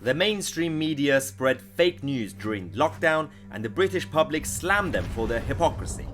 The mainstream media spread fake news during lockdown, and the British public slammed them for their hypocrisy.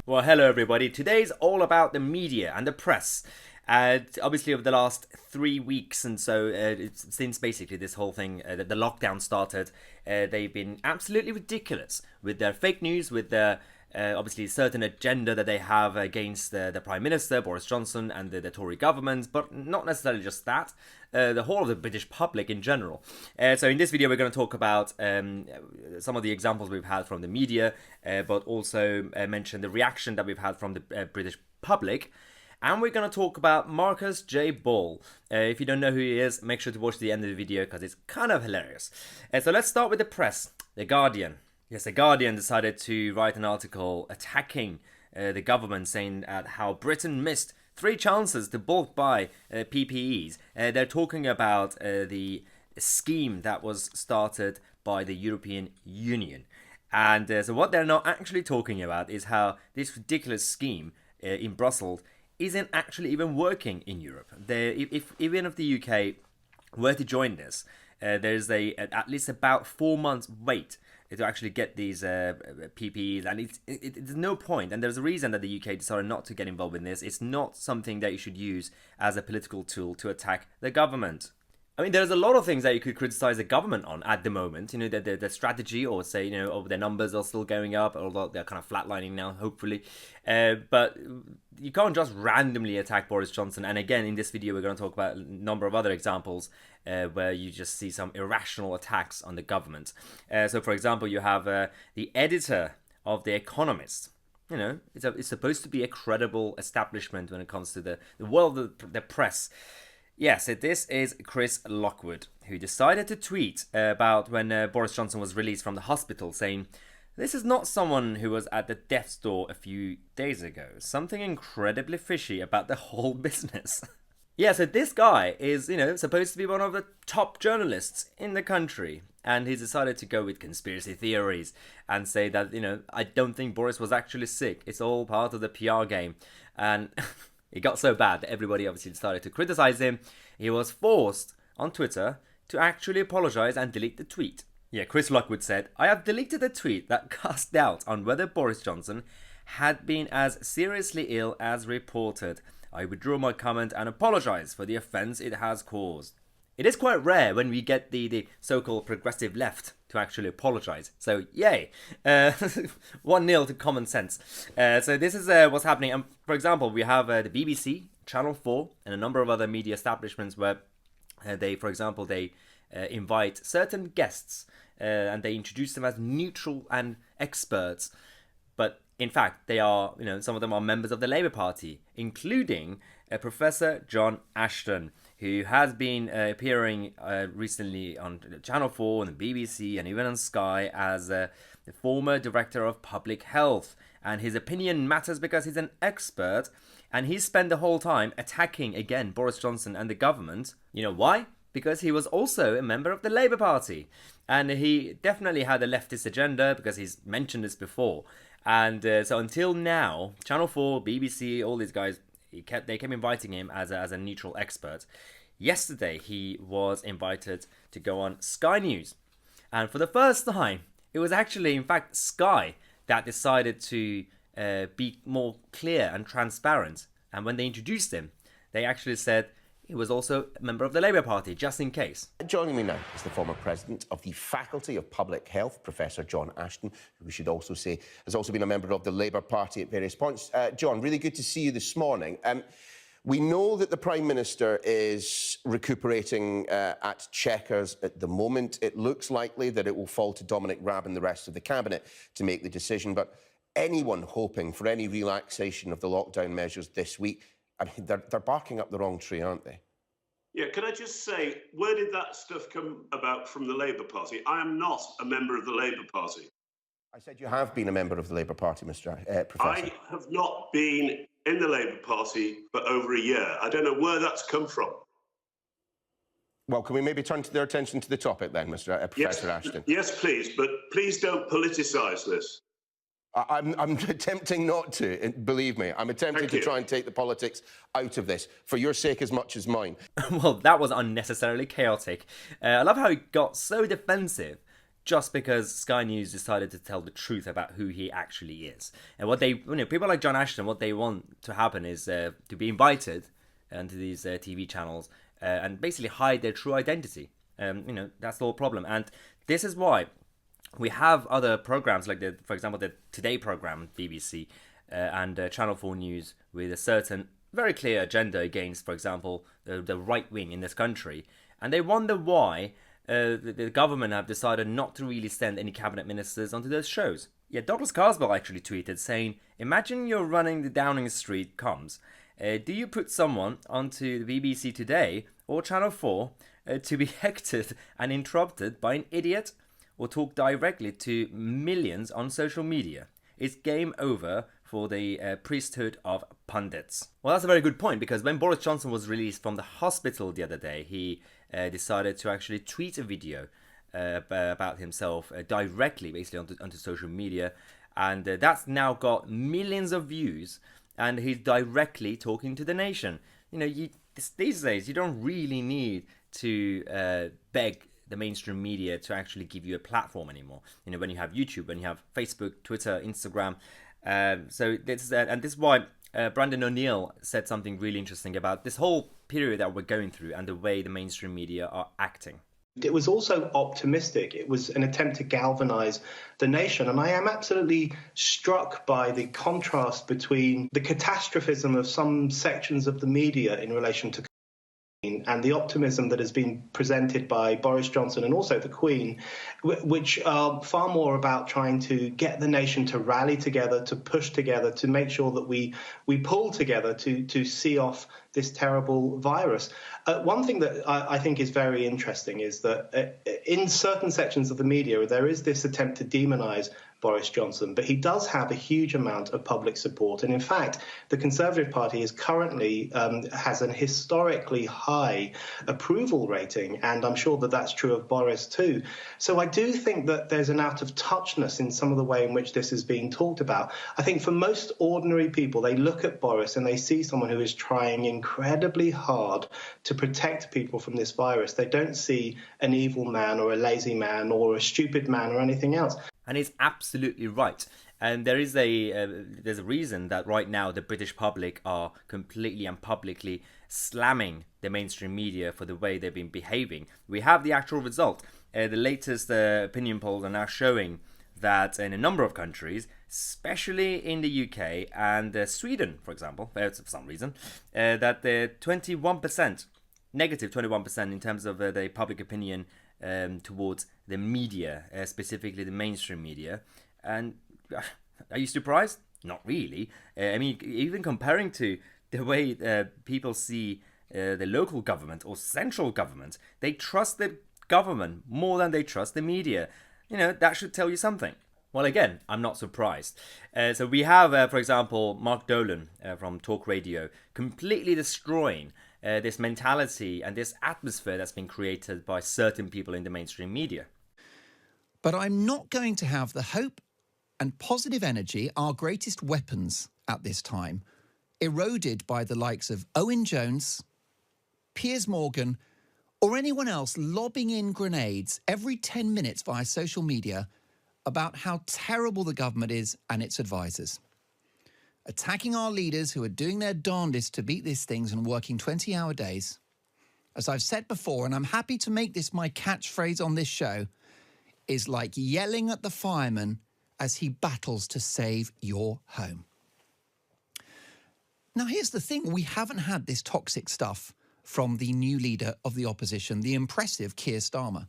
Well, hello everybody. Today's all about the media and the press. Obviously, over the last 3 weeks and so, since basically this whole thing, the lockdown started, they've been absolutely ridiculous with their fake news, with their obviously certain agenda that they have against the Prime Minister, Boris Johnson, and the Tory government, but not necessarily just that, the whole of the British public in general. So in this video, we're going to talk about some of the examples we've had from the media, but also mention the reaction that we've had from the British public. And we're going to talk about Marcus J. Ball. If you don't know who he is, make sure to watch the end of the video because it's kind of hilarious. So let's start with the press. The Guardian. Yes, The Guardian decided to write an article attacking the government, saying how Britain missed 3 chances to bulk buy PPEs. They're talking about the scheme that was started by the European Union. And so what they're not actually talking about is how this ridiculous scheme in Brussels isn't actually even working in Europe. Even if the UK were to join this, there's at least about 4 months wait to actually get these PPEs, and it's no point, and there's a reason that the UK decided not to get involved in this. It's not something that you should use as a political tool to attack the government. I mean, there's a lot of things that you could criticize the government on at the moment. You know, the strategy, or say, you know, their numbers are still going up, although they're kind of flatlining now, hopefully. But you can't just randomly attack Boris Johnson. And again, in this video, we're going to talk about a number of other examples where you just see some irrational attacks on the government. So, for example, you have the editor of The Economist. You know, it's supposed to be a credible establishment when it comes to the world of the press. Yes, this is Chris Lockwood, who decided to tweet about when Boris Johnson was released from the hospital, saying, "This is not someone who was at the death's door a few days ago. Something incredibly fishy about the whole business." Yeah, so this guy is, you know, supposed to be one of the top journalists in the country, and he's decided to go with conspiracy theories and say that, you know, I don't think Boris was actually sick. It's all part of the PR game. And it got so bad that everybody obviously started to criticize him. He was forced on Twitter to actually apologize and delete the tweet. Yeah, Chris Lockwood said, "I have deleted a tweet that cast doubt on whether Boris Johnson had been as seriously ill as reported. I withdraw my comment and apologize for the offense it has caused." It is quite rare when we get the so-called progressive left to actually apologize. So, yay. 1-0 to common sense. So this is what's happening. And for example, we have the BBC, Channel 4, and a number of other media establishments where they invite certain guests and they introduce them as neutral and experts. But in fact, they are, you know, some of them are members of the Labour Party, including Professor John Ashton, who has been appearing recently on Channel 4 and the BBC and even on Sky as the former Director of Public Health. And his opinion matters because he's an expert, and he spent the whole time attacking, again, Boris Johnson and the government. You know why? Because he was also a member of the Labour Party. And he definitely had a leftist agenda because he's mentioned this before. And so until now, Channel 4, BBC, all these guys, they kept inviting him as a neutral expert. Yesterday, he was invited to go on Sky News. And for the first time, it was actually, in fact, Sky that decided to be more clear and transparent. And when they introduced him, they actually said he was also a member of the Labour Party, just in case. Joining me now is the former president of the Faculty of Public Health, Professor John Ashton, who we should also say has also been a member of the Labour Party at various points. John, really good to see you this morning. We know that the Prime Minister is recuperating at Chequers at the moment. It looks likely that it will fall to Dominic Raab and the rest of the Cabinet to make the decision. But anyone hoping for any relaxation of the lockdown measures this week, I mean, they're barking up the wrong tree, aren't they? Yeah, can I just say, where did that stuff come about from the Labour Party? I am not a member of the Labour Party. I said you have been a member of the Labour Party, Professor. I have not been in the Labour Party for over a year. I don't know where that's come from. Well, can we maybe turn their attention to the topic then, Professor Ashton? Yes, please, but please don't politicise this. I'm attempting not to, and believe me. I'm attempting to try and take the politics out of this, for your sake as much as mine. Well, that was unnecessarily chaotic. I love how he got so defensive just because Sky News decided to tell the truth about who he actually is. And what they, people like John Ashton, what they want to happen is to be invited into these TV channels and basically hide their true identity. That's the whole problem. And this is why we have other programs like, for example, the Today program, BBC, and Channel 4 News with a certain very clear agenda against, for example, the right wing in this country. And they wonder why the government have decided not to really send any cabinet ministers onto those shows. Yeah, Douglas Carswell actually tweeted saying, "Imagine you're running the Downing Street comms. Do you put someone onto the BBC Today or Channel 4 to be hectored and interrupted by an idiot? Or talk directly to millions on social media? It's game over for the priesthood of pundits." Well, that's a very good point, because when Boris Johnson was released from the hospital the other day, he decided to actually tweet a video about himself directly, basically, onto social media. And that's now got millions of views, and he's directly talking to the nation. These days, you don't really need to beg the mainstream media to actually give you a platform anymore. When you have YouTube, when you have Facebook, Twitter, Instagram. So this is why Brandon ONeil said something really interesting about this whole period that we're going through and the way the mainstream media are acting. It was also optimistic. It was an attempt to galvanize the nation. And I am absolutely struck by the contrast between the catastrophism of some sections of the media in relation to and the optimism that has been presented by Boris Johnson and also the Queen, which are far more about trying to get the nation to rally together, to push together, to make sure that we pull together to see off this terrible virus. One thing that I think is very interesting is that in certain sections of the media, there is this attempt to demonize Boris Johnson, but he does have a huge amount of public support. And in fact, the Conservative Party is currently has an historically high approval rating, and I'm sure that that's true of Boris too. So I do think that there's an out of touchness in some of the way in which this is being talked about. I think for most ordinary people, they look at Boris and they see someone who is trying incredibly hard to protect people from this virus. They don't see an evil man or a lazy man or a stupid man or anything else. And he's absolutely right. And there's a reason that right now the British public are completely and publicly slamming the mainstream media for the way they've been behaving. We have the actual result. The latest opinion polls are now showing that in a number of countries, especially in the UK and Sweden, for example, for some reason, that the 21%, negative 21% in terms of the public opinion towards the media, specifically the mainstream media. And are you surprised? Not really. I mean, even comparing to the way people see the local government or central government, they trust the government more than they trust the media. That should tell you something. Well, again, I'm not surprised. So we have, for example, Mark Dolan from Talk Radio completely destroying this mentality and this atmosphere that's been created by certain people in the mainstream media. But I'm not going to have the hope and positive energy, our greatest weapons at this time, eroded by the likes of Owen Jones, Piers Morgan, or anyone else lobbing in grenades every 10 minutes via social media about how terrible the government is and its advisors. Attacking our leaders who are doing their darndest to beat these things and working 20-hour days. As I've said before, and I'm happy to make this my catchphrase on this show, is like yelling at the fireman as he battles to save your home. Now, here's the thing. We haven't had this toxic stuff from the new leader of the opposition, the impressive Keir Starmer.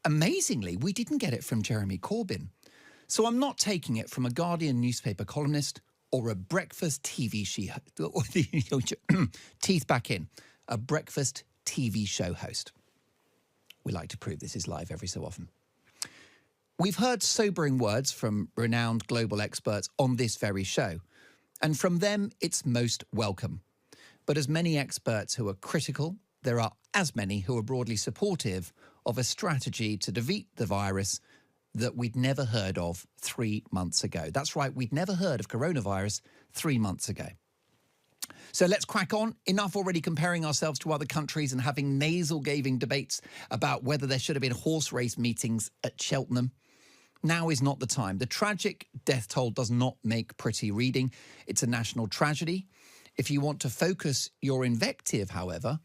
Amazingly, we didn't get it from Jeremy Corbyn. So I'm not taking it from a Guardian newspaper columnist or a breakfast TV teeth back in, a breakfast TV show host. We like to prove this is live every so often. We've heard sobering words from renowned global experts on this very show, and from them it's most welcome. But as many experts who are critical, there are as many who are broadly supportive of a strategy to defeat the virus that we'd never heard of 3 months ago. That's right, we'd never heard of coronavirus 3 months ago. So let's crack on. Enough already comparing ourselves to other countries and having nasal-gazing debates about whether there should have been horse race meetings at Cheltenham. Now is not the time. The tragic death toll does not make pretty reading. It's a national tragedy. If you want to focus your invective, however,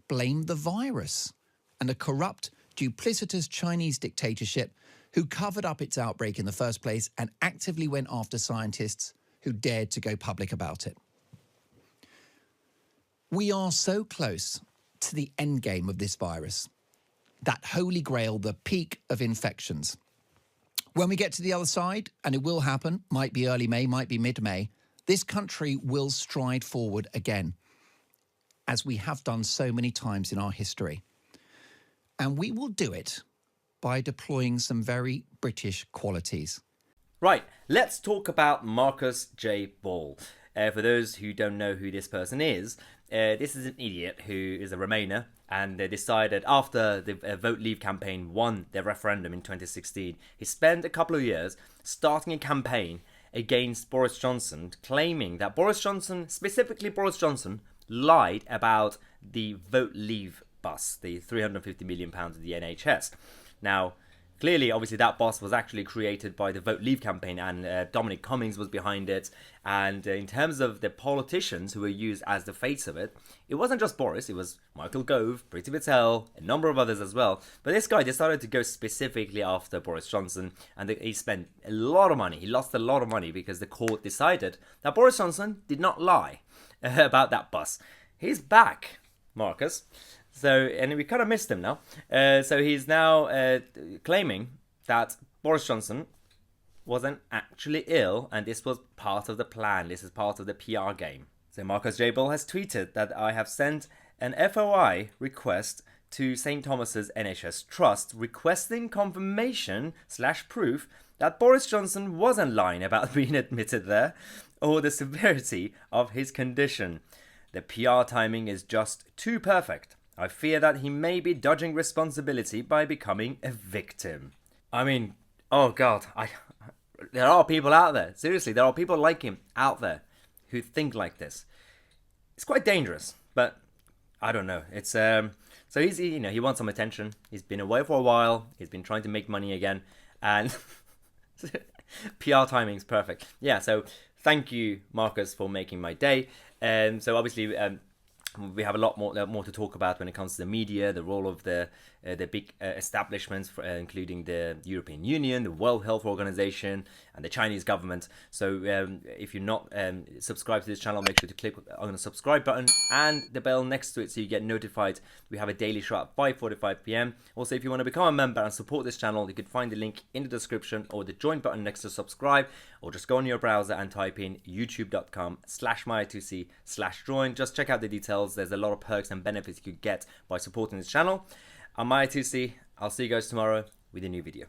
blame the virus and a corrupt, duplicitous Chinese dictatorship who covered up its outbreak in the first place and actively went after scientists who dared to go public about it. We are so close to the end game of this virus, that holy grail, the peak of infections. When we get to the other side, and it will happen, might be early May, might be mid-May, this country will stride forward again, as we have done so many times in our history. And we will do it by deploying some very British qualities. Right, let's talk about Marcus J. Ball. For those who don't know who this person is, this is an idiot who is a Remainer, and they decided after the Vote Leave campaign won their referendum in 2016, he spent a couple of years starting a campaign against Boris Johnson, claiming that Boris Johnson, specifically Boris Johnson, lied about the Vote Leave bus, the £350 million of the NHS. Now, clearly, obviously, that bus was actually created by the Vote Leave campaign, and Dominic Cummings was behind it. And in terms of the politicians who were used as the face of it, it wasn't just Boris, it was Michael Gove, Priti Patel, a number of others as well. But this guy decided to go specifically after Boris Johnson, and he spent a lot of money. He lost a lot of money because the court decided that Boris Johnson did not lie about that bus. He's back, Marcus. So, and we kind of missed him now. So he's now claiming that Boris Johnson wasn't actually ill, and this was part of the plan. This is part of the PR game. So Marcus J. Ball has tweeted that I have sent an FOI request to St. Thomas's NHS Trust requesting confirmation/proof that Boris Johnson wasn't lying about being admitted there or the severity of his condition. The PR timing is just too perfect. I fear that he may be dodging responsibility by becoming a victim. I mean, oh God, there are people out there, seriously, there are people like him out there who think like this. It's quite dangerous, but I don't know. It's so he wants some attention. He's been away for a while. He's been trying to make money again, and PR timing's perfect. Yeah, so thank you, Marcus, for making my day. So obviously, we have a lot more to talk about when it comes to the media, the role of the big establishments, including the European Union, the World Health Organization, and the Chinese government. So if you're not subscribed to this channel, make sure to click on the subscribe button and the bell next to it so you get notified. We have a daily show at 5:45 p.m. Also, if you want to become a member and support this channel, you can find the link in the description or the join button next to subscribe, or just go on your browser and type in youtube.com/Maya2C/join. Just check out the details. There's a lot of perks and benefits you could get by supporting this channel. I'm Maya2C. I'll see you guys tomorrow with a new video.